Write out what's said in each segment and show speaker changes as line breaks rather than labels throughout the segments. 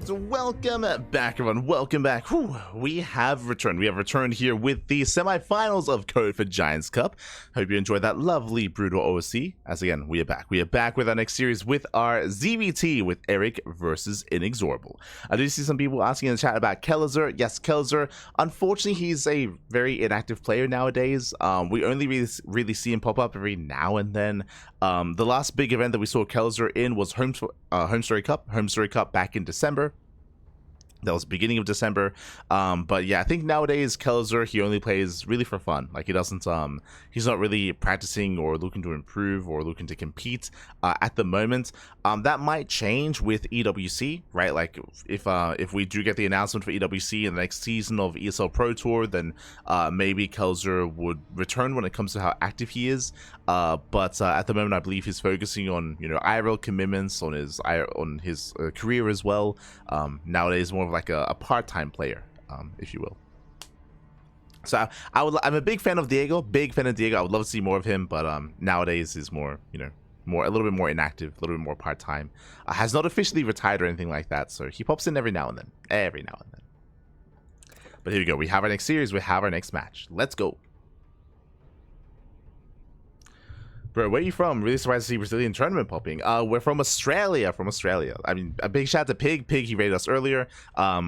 And welcome back, everyone. Welcome back. Whew, we have returned. We have returned here with the semifinals of Code for Giants Cup. Hope you enjoyed that lovely brutal OC. As again, we are back. We are back with our next series with our ZvT with Erik versus INexorable. I do see some people asking in the chat about Kelzer. Yes, Kelzer. Unfortunately, he's a very inactive player nowadays. We only really see him pop up every now and then. The last big event that we saw Kelzer in was Home Story Cup back in December. That was beginning of December. But yeah, I think nowadays Kelzer, he only plays really for fun. Like he doesn't he's not really practicing or looking to improve or looking to compete at the moment. That might change with EWC, right? Like if we do get the announcement for EWC in the next season of ESL Pro Tour, then maybe Kelzer would return when it comes to how active he is. But at the moment, I believe he's focusing on IRL commitments, on his career as well. Nowadays, more of like a part-time player, if you will. So I'm a big fan of Diego. I would love to see more of him, but nowadays is more a little bit more inactive, a little bit more part-time. Has not officially retired or anything like that, so he pops in every now and then. But here we go. We have our next series. We have our next match. Let's go. Bro, where are you from? Really surprised to see Brazilian Tournament popping. We're from Australia. I mean, a big shout out to Pig. Pig, he raided us earlier.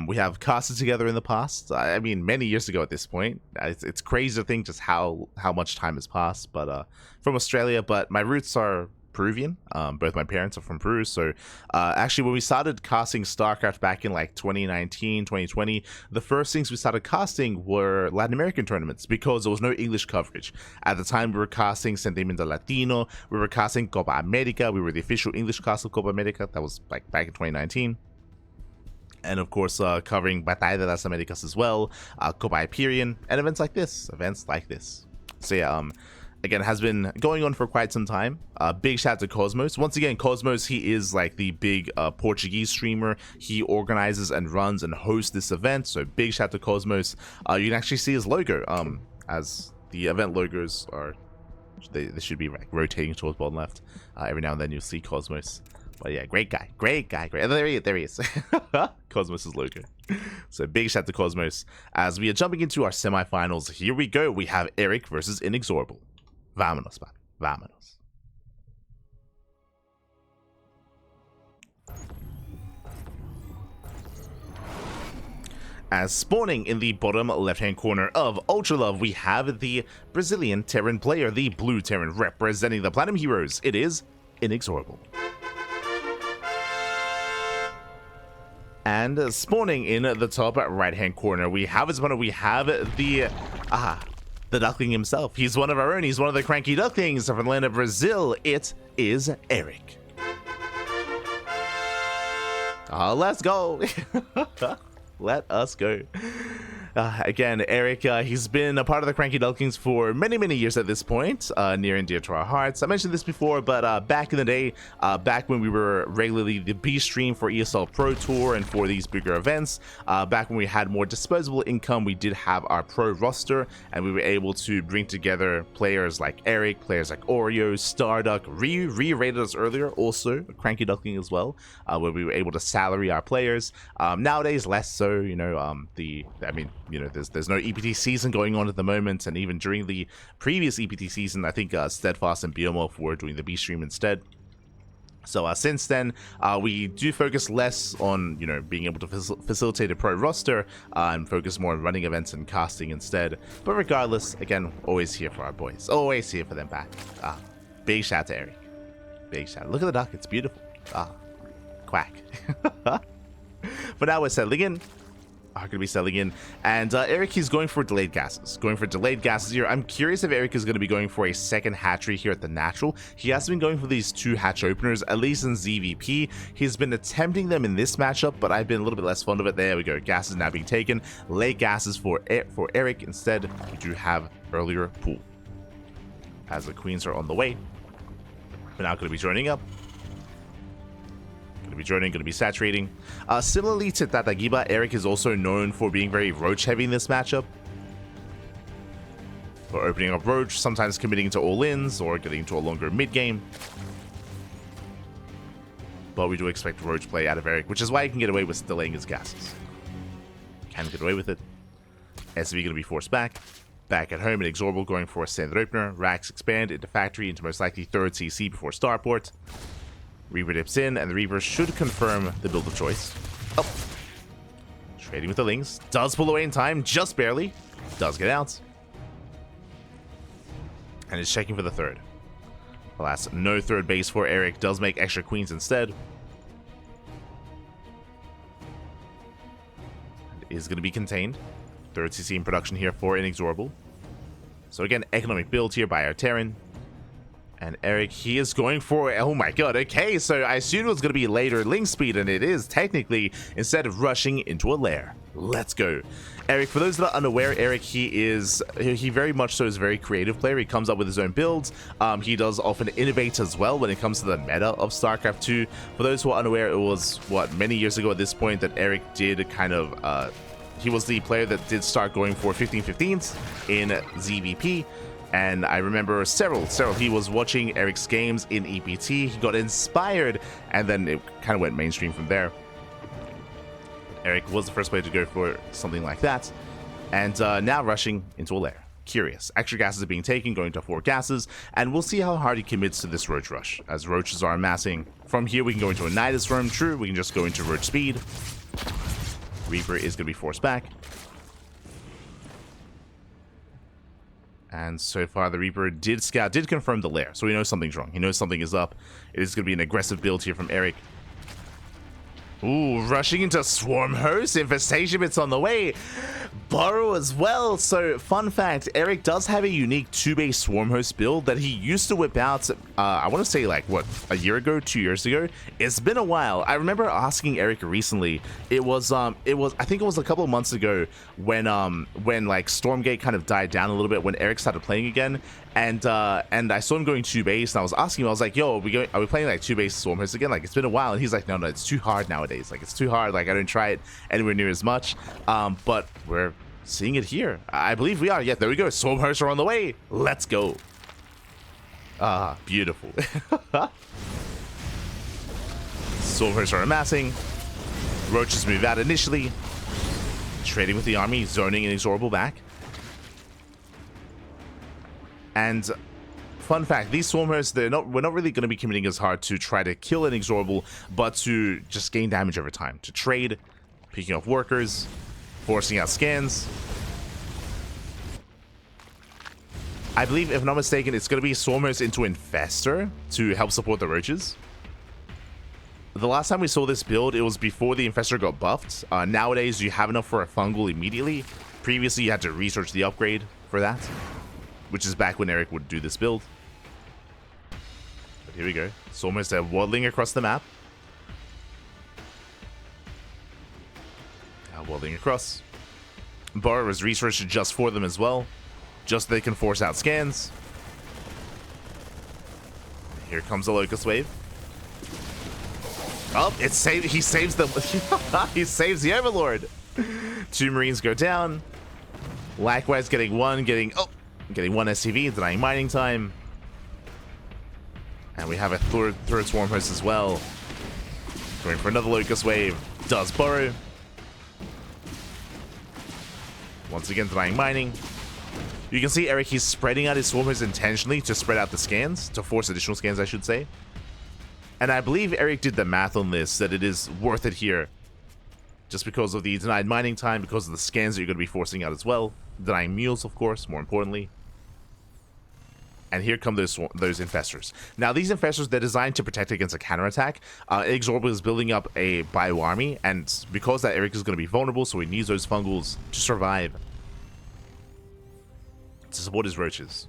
We have casted together in the past. I mean, many years ago at this point. It's crazy to think just how much time has passed. But from Australia. But my roots are Peruvian. Both my parents are from Peru. So actually, when we started casting StarCraft back in like 2019, 2020, the first things we started casting were Latin American tournaments because there was no English coverage. At the time, we were casting Sentimiento Latino. We were casting Copa America. We were the official English cast of Copa America. That was like back in 2019. And of course, covering Batalla de las Americas as well, Copa Hyperion, and events like this. So yeah, again, has been going on for quite some time. Big shout out to Cosmos. Once again, Cosmos, he is like the big Portuguese streamer. He organizes and runs and hosts this event. So big shout out to Cosmos. You can actually see his logo as the event logos are. They should be like rotating towards bottom left. Every now and then you'll see Cosmos. But yeah, great guy. And there he is. Cosmos' logo. So big shout out to Cosmos. As we are jumping into our semifinals, here we go. We have Erik versus INexorable. Vámonos, papi. Vámonos. As spawning in the bottom left-hand corner of Ultra Love, we have the Brazilian Terran player, the blue Terran representing the Platinum Heroes. It is INexorable. And spawning in the top right-hand corner, we have his opponent. We have the Duckling himself. He's one of our own. He's one of the CranKy Ducklings from the land of Brazil. It is Erik. Let's go. Let us go. Again, Erik, he's been a part of the CranKy Ducklings for many years at this point, near and dear to our hearts. I mentioned this before, but back in the day, back when we were regularly the B stream for ESL Pro Tour and for these bigger events, back when we had more disposable income, we did have our pro roster, and we were able to bring together players like Erik, players like Oreo, Starduck, re-rated us earlier, also a CranKy Duckling as well, where we were able to salary our players. Nowadays, less so, there's no EPT season going on at the moment, and even during the previous EPT season, I think Steadfast and Biomorph were doing the B stream instead. So since then, we do focus less on being able to facilitate a pro roster and focus more on running events and casting instead. But regardless, again, always here for our boys, always here for them back. Big shout to Erik. Big shout. Look at the duck, it's beautiful. Quack. For now, we're settling in. Are going to be settling in, and Erik, he's going for delayed gases. Here. I'm curious if Erik is going to be going for a second hatchery here at the natural. He has been going for these 2 hatch openers, at least in ZvP. He's been attempting them in this matchup, but I've been a little bit less fond of it. There we go. Gases now being taken. Late gases for Erik. Instead, we do have earlier pool. As the queens are on the way. We're now going to be joining up. Going to be saturating. Similarly to Tatagiba, Erik is also known for being very roach heavy in this matchup. For opening up roach, sometimes committing to all-ins or getting into a longer mid game. but we do expect Roach play out of Erik, which is why he can get away with delaying his gases. Can get away with it. SV going to be forced back. Back at home, INexorable going for a standard opener. Racks expand into factory into most likely third CC before starport. Reaper dips in, and the Reaper should confirm the build of choice. Oh. Trading with the Lings. Does pull away in time, just barely. Does get out. And is checking for the third. Alas, no third base for Erik. Does make extra queens instead. Is going to be contained. Third CC in production here for INexorable. So again, economic build here by our Terran. And Erik, he is going for... Oh my god, okay. So I assumed it was going to be later Ling speed, and it is technically, instead of rushing into a lair. Let's go. Erik, for those that are unaware, Erik, he very much so is a very creative player. He comes up with his own builds. He does often innovate as well when it comes to the meta of StarCraft 2. For those who are unaware, it was, what, many years ago at this point that Erik did kind of... he was the player that did start going for 15-15s in ZvT. And I remember several, he was watching Erik's games in EPT. He got inspired, and then it kind of went mainstream from there. Erik was the first player to go for something like that. And now rushing into a lair. Curious. Extra gases are being taken, going to 4 gases, and we'll see how hard he commits to this Roach rush, as Roaches are amassing. From here, we can go into a Nidus room. True, we can just go into Roach speed. Reaper is going to be forced back. And so far, the Reaper did scout, did confirm the lair, so he knows something's wrong. He knows something is up. It is going to be an aggressive build here from Erik. Ooh, rushing into Swarm Host. Infestation bits on the way. Burrow as well. So, fun fact, Erik does have a unique 2-base Swarm Host build that he used to whip out, I want to say, like, what, a year ago, 2 years ago? It's been a while. I remember asking Erik recently. It was, I think it was a couple of months ago when like, Stormgate kind of died down a little bit when Erik started playing again. And I saw him going 2-base, and I was asking him, I was like, yo, are we playing like 2-base Swarm Host again? Like, it's been a while. And he's like, no, it's too hard nowadays. Like, it's too hard. Like, I don't try it anywhere near as much. But we're seeing it here. I believe we are. Yeah, there we go. Swarm Hosts are on the way. Let's go. Ah, beautiful. Swarm Hosts are amassing. Roaches move out initially. Trading with the army, zoning INexorable back. And fun fact, these Swarm Hosts, we're not really going to be committing as hard to try to kill INexorable, but to just gain damage over time. To trade, picking off workers, forcing out scans. I believe, if I'm not mistaken, it's going to be Swarm Hosts into Infestor to help support the Roaches. The last time we saw this build, it was before the Infestor got buffed. Nowadays, you have enough for a Fungal immediately. Previously, you had to research the upgrade for that, which is back when Erik would do this build. But here we go. Swarm Hosts are waddling across the map. Waddling across. Burrow is researched just for them as well. Just so they can force out scans. Here comes the Locust Wave. Oh, he saves the he saves the Overlord. 2 Marines go down. Likewise getting one SCV, denying mining time. And we have a third Swarm Host as well. Going for another Locust Wave. Does Burrow. Once again, denying mining. You can see Erik, he's spreading out his Swarm Hosts intentionally to spread out the scans, to force additional scans, I should say. And I believe Erik did the math on this, that it is worth it here. Just because of the denied mining time, because of the scans that you're going to be forcing out as well. Denying mules, of course, more importantly. And here come those Infestors. Now, these Infestors, they're designed to protect against a counterattack. INexorable is building up a bio army, and because that, Erik is going to be vulnerable, so he needs those Fungals to survive. To support his Roaches.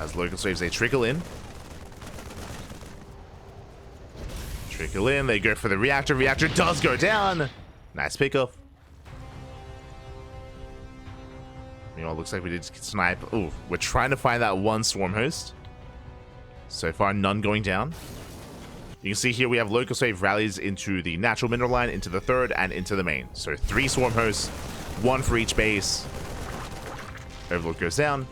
As Locust Waves, they trickle in. They go for the Reactor. Reactor does go down. Nice pickoff. You know, it looks like we did snipe. Ooh, we're trying to find that one Swarm Host. So far, none going down. You can see here we have Locust Wave rallies into the natural mineral line, into the third, and into the main. So 3 Swarm Hosts, 1 for each base. Overlord goes down.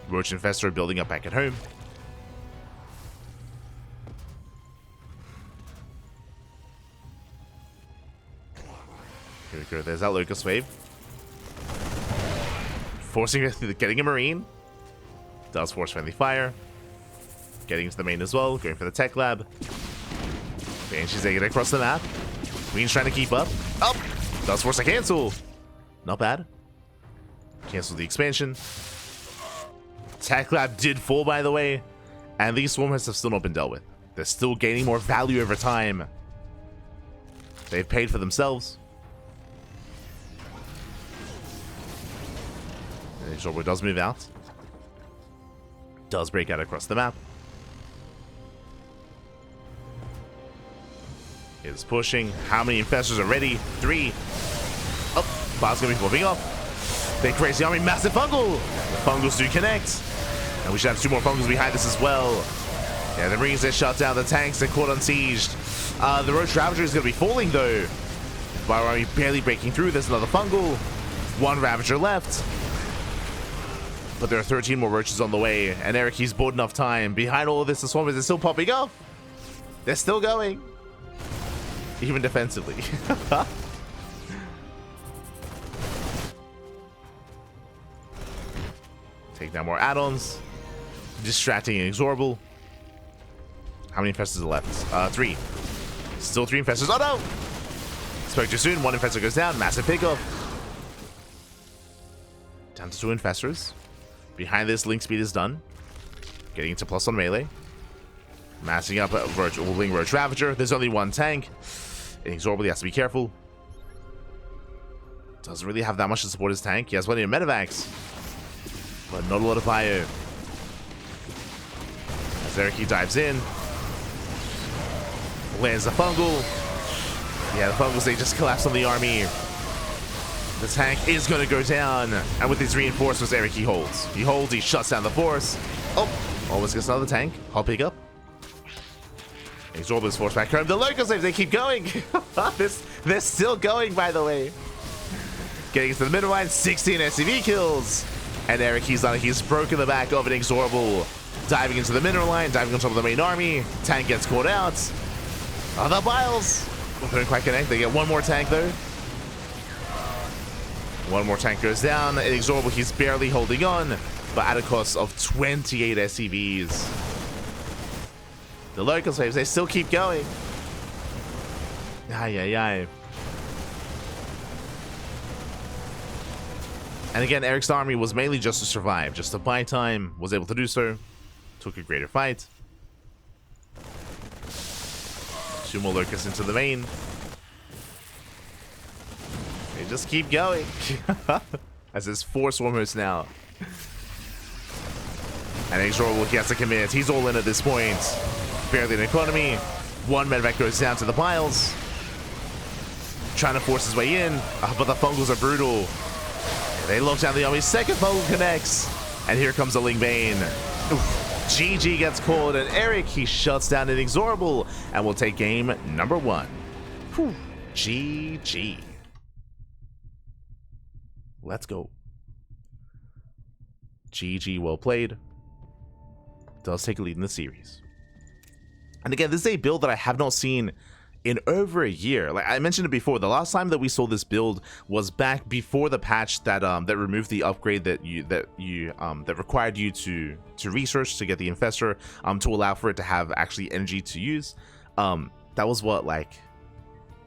Roach Infestor building up back at home. Here we go. There's that Locust Wave. Forcing getting a Marine. Does force friendly fire. Getting into the main as well. Going for the tech lab. Banshee's taking it across the map. Queen's trying to keep up. Oh! Does force a cancel. Not bad. Cancel the expansion. Tech lab did fall, by the way. And these swarmers have still not been dealt with. They're still gaining more value over time. They've paid for themselves. And INexorable does move out. Does break out across the map. Is pushing. How many infestors are ready? 3. Oh, Bar's gonna be flipping off. They crazy army, massive fungal. The fungals do connect. And we should have 2 more fungals behind this as well. Yeah, the Marines, they shut down the tanks, they're caught unsieged. The Roach Ravager is gonna be falling though. Bar army barely breaking through. There's another fungal. 1 Ravager left. But there are 13 more roaches on the way, and Erik, he's bought enough time. Behind all of this, the swarmers are still popping up. They're still going. Even defensively. Take down more add-ons. Distracting INexorable. How many infestors are left? 3. Still 3 infestors. Oh no! Spoke too soon. 1 infestor goes down. Massive pickup. Down to 2 infestors. Behind this, link speed is done. Getting into plus on melee. Massing up a Wing Roach Ravager. There's only 1 tank. INexorable has to be careful. Doesn't really have that much to support his tank. He has plenty of medevacs, but not a lot of bio. As Erik dives in. Lands the fungal. Yeah, the fungals, they just collapse on the army. The tank is going to go down. And with his reinforcements, Erik, he holds. He holds, he shuts down the force. Oh, almost gets another tank. Hot pick up. INexorable is forced back home. The Locust Waves, they keep going. They're still going, by the way. Getting into the middle line, 16 SCV kills. And Erik, he's broken the back of an INexorable. Diving into the mineral line, diving on top of the main army. Tank gets caught out. Oh, the Biles. Couldn't quite connect. They get 1 more tank, though. 1 more tank goes down. INexorable, he's barely holding on, but at a cost of 28 SCVs. The Locust Waves, they still keep going. Ay, ay, ay. And again, Erik's army was mainly just to survive, just to buy time, was able to do so. Took a greater fight. 2 more Locusts into the main. They just keep going. As there's 4 Swarmers now. And INexorable, he has to commit. He's all in at this point. Barely an economy. 1 medevac goes down to the piles. Trying to force his way in. But the fungals are brutal. They lock down the army. 2nd fungal connects. And here comes the Ling Bane. GG gets called. And Erik, he shuts down INexorable. And will take game number 1. Whew. GG. Let's go. GG, well played. Does take a lead in the series. And again, this is a build that I have not seen in over a year. Like I mentioned it before, the last time that we saw this build was back before the patch that that removed the upgrade that required you to research to get the infestor to allow for it to have actually energy to use. That was what, like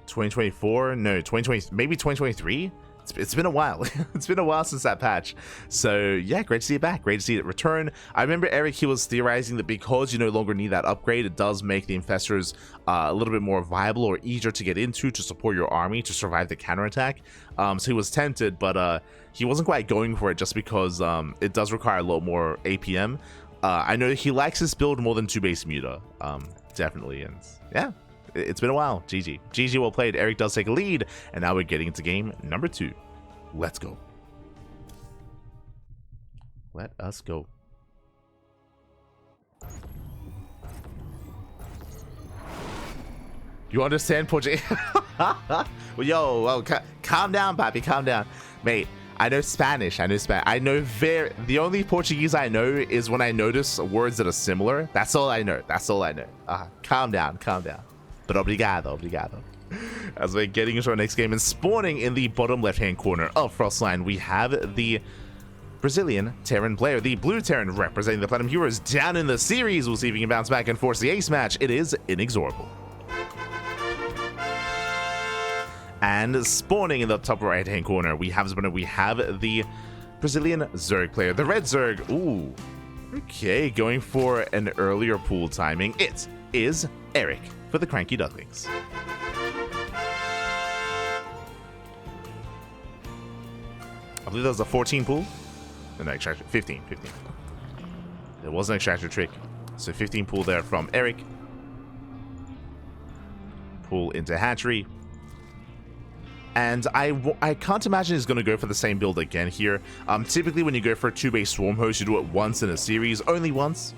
2024? No, 2020, maybe 2023. It's been a while. It's been a while since that patch. So yeah, great to see it back. Great to see it return. I remember Erik, he was theorizing that because you no longer need that upgrade, it does make the infestors a little bit more viable or easier to get into to support your army to survive the counterattack. So he was tempted, but he wasn't quite going for it just because it does require a lot more APM. I know he likes this build more than 2 base muta. Definitely. And yeah. It's been a while. GG. GG, well played. Erik does take a lead, and now we're getting into game number 2. Let's go. Let us go. You understand, Portuguese? Yo, calm down, Papi, calm down. Mate, I know Spanish. The only Portuguese I know is when I notice words that are similar. That's all I know. Calm down, calm down. but obrigado. As we're getting into our next game and spawning in the bottom left-hand corner of Frostline, we have the Brazilian Terran player, the blue Terran representing the Platinum Heroes down in the series. We'll see if he can bounce back and force the ace match. It is INexorable. And spawning in the top right-hand corner, we have the Brazilian Zerg player, the red Zerg. Ooh, okay, going for an earlier pool timing. It is Erik for the CranKy Ducklings. I believe that was a 14 pool. No, extraction, 15. There was an extractor trick. So 15 pool there from Erik. Pull into hatchery. And I can't imagine he's going to go for the same build again here. Typically, when you go for a 2-base swarm host, you do it once in a series, only once.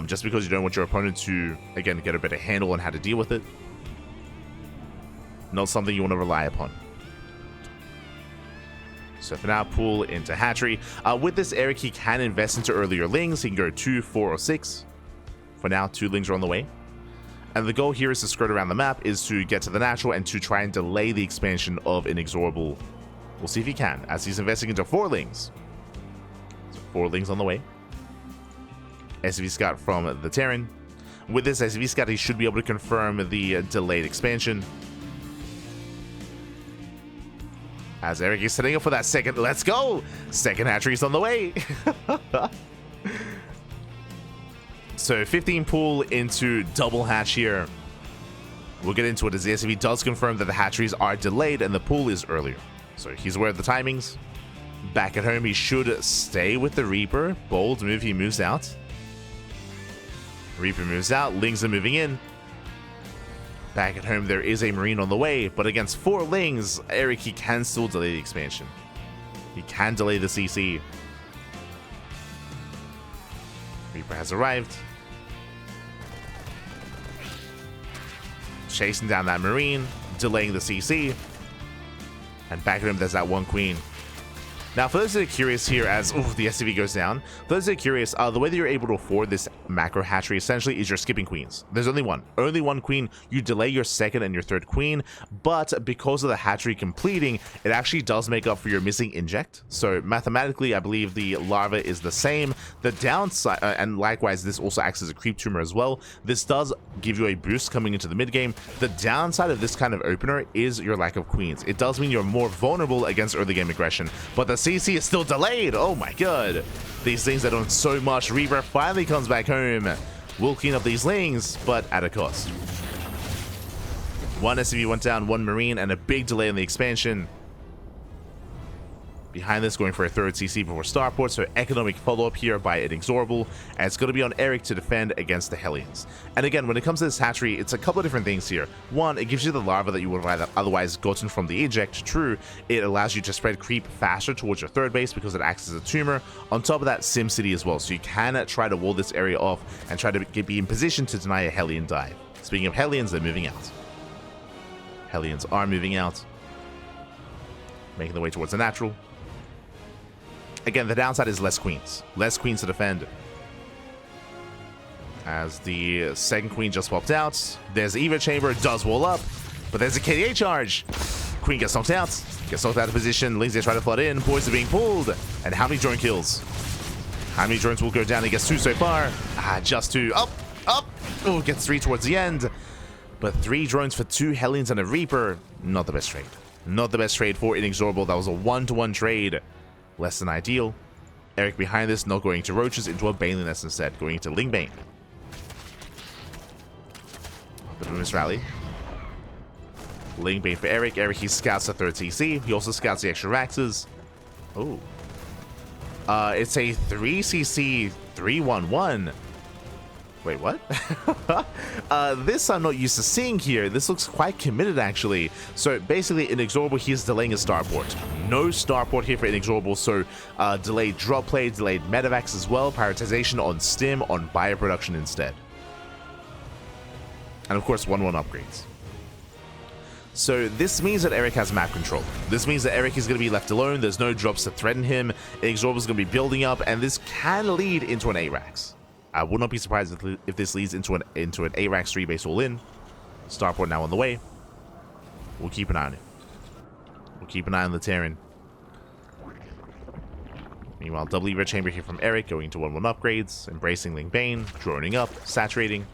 Just because you don't want your opponent to, again, get a better handle on how to deal with it. Not something you want to rely upon. So for now, pull into hatchery. With this Erik, he can invest into earlier lings. He can go 2, 4, or 6. For now, 2 lings are on the way. And the goal here is to skirt around the map, is to get to the natural and to try and delay the expansion of INexorable. We'll see if he can, as he's investing into 4 lings. So 4 lings on the way. SV Scout from the Terran. With this SV Scout, he should be able to confirm the delayed expansion. As Erik is setting up for that second. Let's go! Second hatchery's on the way. So 15 pool into double hatch here. We'll get into it as the SV does confirm that the hatcheries are delayed and the pool is earlier. So he's aware of the timings. Back at home, he should stay with the Reaper. Bold move, he moves out. Reaper moves out, lings are moving in. Back at home, there is a Marine on the way, but against 4 lings, Erik, he can still delay the expansion. He can delay the CC. Reaper has arrived. Chasing down that Marine, delaying the CC. And back at him, there's that 1 Queen. Now, for those that are curious here, as the SCV goes down, for those that are curious, the way that you're able to afford this macro hatchery essentially is you're skipping queens. There's only one queen. You delay your second and your third queen, but because of the hatchery completing, it actually does make up for your missing inject. So mathematically, I believe the larva is the same. The downside, and likewise, this also acts as a creep tumor as well. This does give you a boost coming into the mid game. The downside of this kind of opener is your lack of queens. It does mean you're more vulnerable against early game aggression, but the CC is still delayed. Oh my god. These things are doing so much. Reaper finally comes back home. Will clean up these lings, but at a cost. 1 SCV went down, 1 Marine, and a big delay in the expansion. Behind this, going for a third CC before starport, so economic follow-up here by INexorable, and it's going to be on Erik to defend against the Hellions. And again, when it comes to this hatchery, it's a couple of different things here. 1, it gives you the larva that you would have otherwise gotten from the eject. True, it allows you to spread creep faster towards your third base because it acts as a tumor. On top of that, SimCity as well, so you can try to wall this area off and try to be in position to deny a Hellion dive. Speaking of Hellions, they're moving out. Hellions are moving out, making their way towards the natural. Again, the downside is less queens. Less queens to defend. As the second queen just popped out. There's Eva Chamber, does wall up. But there's a KDA charge. Queen gets knocked out. Gets knocked out of position. Lindsay try to flood in. Boys are being pulled. And how many drone kills? How many drones will go down? He gets 2 so far. Just 2. Up. Oh, gets 3 towards the end. But 3 drones for 2 Hellions and a Reaper. Not the best trade. Not the best trade for INexorable. That was a 1-to-1 trade. Less than ideal. Erik behind this, not going to roaches, into a Baneling Nest instead, going into Lingbane. Bit of a misrally. Lingbane for Erik. Erik, he scouts the third CC. He also scouts the extra Raxes. Oh. It's a 3CC 311. Wait, what? This I'm not used to seeing here. This looks quite committed, actually. So basically, INexorable, he's delaying his starport. No starport here for INexorable, so delayed drop play, delayed medevacs as well, prioritization on stim, on bioproduction instead. And of course, 1-1 upgrades. So this means that Erik has map control. This means that Erik is going to be left alone. There's no drops to threaten him. INexorable is going to be building up, and this can lead into an ARAX. I would not be surprised if this leads into an ARAX 3 base all in. Starport now on the way. We'll keep an eye on it. We'll keep an eye on the Terran. Meanwhile, double Evo chamber here from Erik, going to 1-1 upgrades, embracing Ling Bane, droning up, saturating,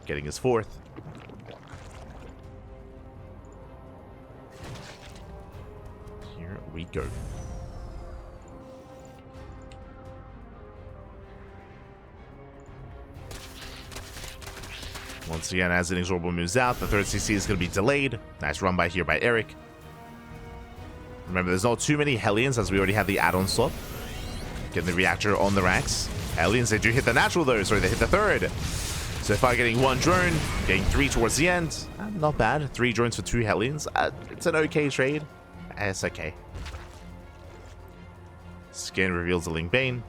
getting his 4th. Here we go. Once again, as INexorable moves out, the 3rd CC is going to be delayed. Nice run by here by Erik. Remember, there's not too many Hellions, as we already have the add-on slot. Getting the reactor on the racks. Hellions, they do hit the natural though, sorry, they hit the 3rd. So if I'm getting 1 drone, getting 3 towards the end, not bad. 3 drones for 2 Hellions. It's an okay trade. It's okay. Skin reveals the Ling Bane.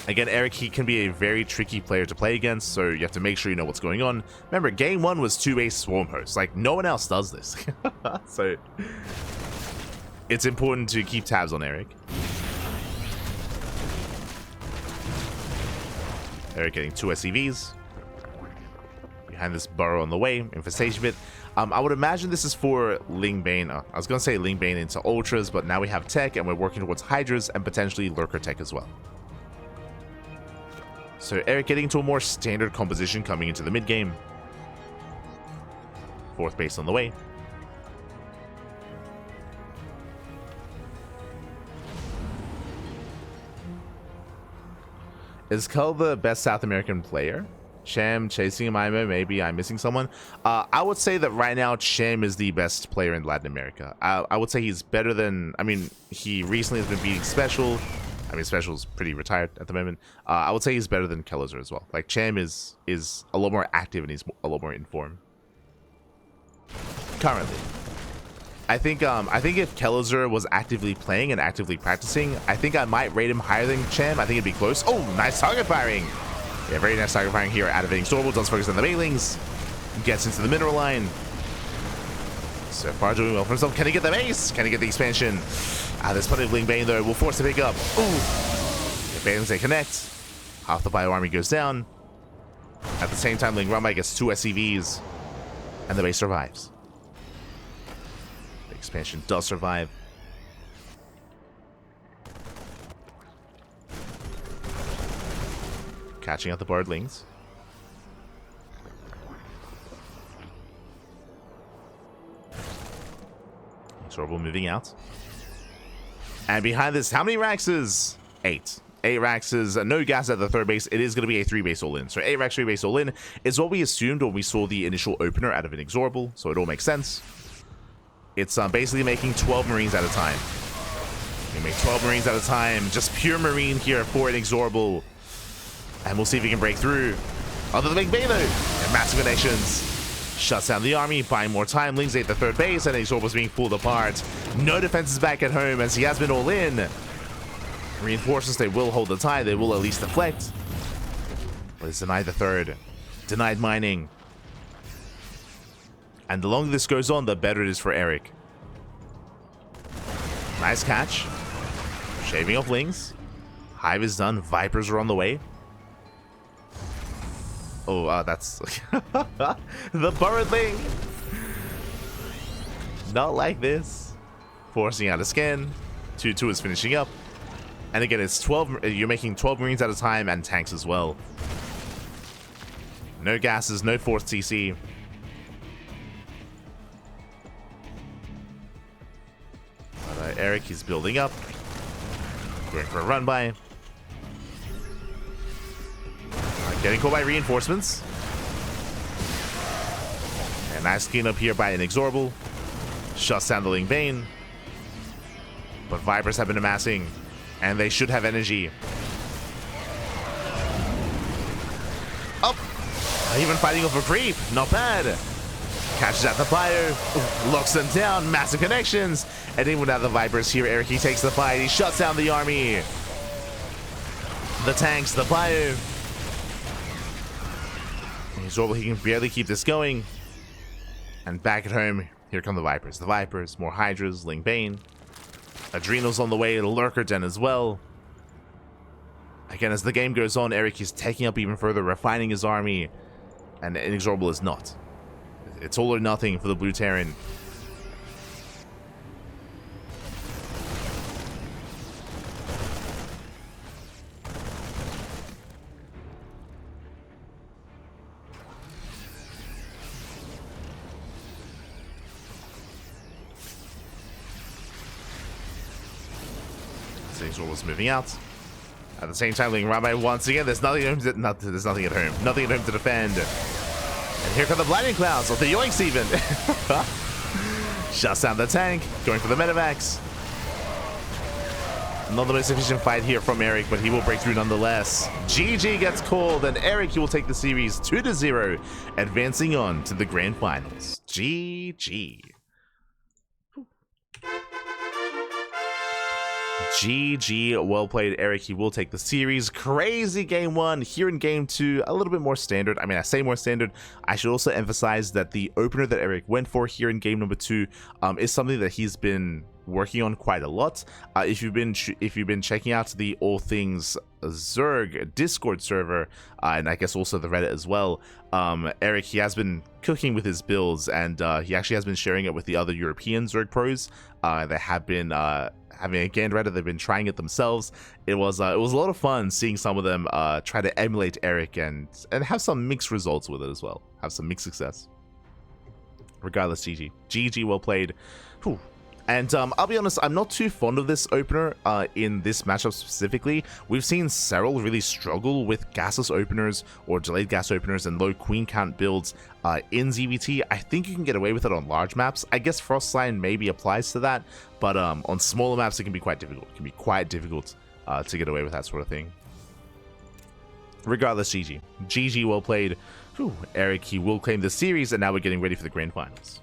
Again, Erik, he can be a very tricky player to play against, so you have to make sure you know what's going on. Remember, game 1 was 2 base swarm hosts. Like, no one else does this. So, it's important to keep tabs on Erik. Erik getting 2 SCVs. Behind this burrow on the way, infestation bit. I would imagine this is for Ling Bane. I was going to say Ling Bane into Ultras, but now we have tech, and we're working towards Hydras and potentially Lurker tech as well. So Erik getting to a more standard composition coming into the mid game. 4th base on the way. Is Cull the best South American player? Cham chasing him, maybe I'm missing someone. I would say that right now Cham is the best player in Latin America. I would say he's better than, I mean, he recently has been beating Special. I mean, Special's pretty retired at the moment. I would say he's better than Kellezer as well. Like, Cham is a lot more active and he's a lot more in form. Currently. I think if Kellezer was actively playing and actively practicing, I think I might rate him higher than Cham. I think it'd be close. Oh, nice target firing. Yeah, very nice target firing here out of INexorable. Does focus on the Bailings. Gets into the mineral line. So far doing well for himself. Can he get the base? Can he get the expansion? There's plenty of Ling Bane though. Will force to pick up. Ooh. The Bailings, they connect. Half the bio army goes down. At the same time, Ling Rumbai gets 2 SCVs. And the base survives. The expansion does survive. Catching out the Bardlings. INexorable moving out. And behind this, how many Raxes? 8. 8 Raxes, no gas at the 3rd base. It is going to be a 3 base all in. So 8 Rax, 3 base all in is what we assumed when we saw the initial opener out of INexorable. So it all makes sense. It's basically making 12 Marines at a time. We make 12 Marines at a time. Just pure Marine here for INexorable. And we'll see if we can break through. Other than Big Bane though. And massive connections. Shuts down the army, buying more time. Lings at the 3rd base, and INexorable's being pulled apart. No defenses back at home as he has been all in. Reinforcements, they will hold the tie. They will at least deflect. But it's denied the 3rd. Denied mining. And the longer this goes on, the better it is for Erik. Nice catch. Shaving off Lings. Hive is done. Vipers are on the way. Oh, that's the burrowed thing. Not like this. Forcing out a scan. 2-2 is finishing up. And again, it's 12. You're making 12 Marines at a time and tanks as well. No gases, no forced CC. But Erik, he's building up. Going for a run by. Getting caught by reinforcements. And nice clean up here by INexorable. Shuts down the Ling Bane. But Vipers have been amassing. And they should have energy. Up. Even fighting over creep. Not bad. Catches at the fire. Locks them down. Massive connections. And even without the Vipers here, Erik, he takes the fight. He shuts down the army. The tanks, the fire. INexorable, he can barely keep this going. And back at home, here come the Vipers. The Vipers, more Hydras, Ling Bane. Adrenals on the way, Lurker Den as well. Again, as the game goes on, Erik is taking up even further, refining his army. and INexorable is not. It's all or nothing for the Blue Terran. INexorable's moving out. At the same time, Rabbi once again, there's nothing at home. There's nothing at home. Nothing at home to defend. And here come the Blinding Clouds, or the Yoinks even. Shuts down the tank, going for the Medivacs. Not the most efficient fight here from Erik, but he will break through nonetheless. GG gets called, and Erik, he will take the series 2-0, advancing on to the grand finals. GG. GG, well played, Erik. He will take the series. Crazy game one. Here in game two, a little bit more standard. I mean, I say more standard. I should also emphasize that the opener that Erik went for here in game number two is something that he's been working on quite a lot. If you've been checking out the All Things Zerg Discord server, and I guess also the Reddit as well, Erik, he has been cooking with his builds, and he actually has been sharing it with the other European Zerg pros that have been having a game Reddit. They've been trying it themselves. It was a lot of fun seeing some of them try to emulate Erik and have some mixed results with it as well. Have some mixed success. Regardless, GG, well played. Whew. And I'll be honest, I'm not too fond of this opener in this matchup specifically. We've seen Serral really struggle with gasless openers or delayed gas openers and low queen count builds in ZvT. I think you can get away with it on large maps. I guess Frostline maybe applies to that, but on smaller maps it can be quite difficult. It can be quite difficult to get away with that sort of thing. Regardless, GG, well played. Whew. Erik, he will claim the series, and now we're getting ready for the grand finals.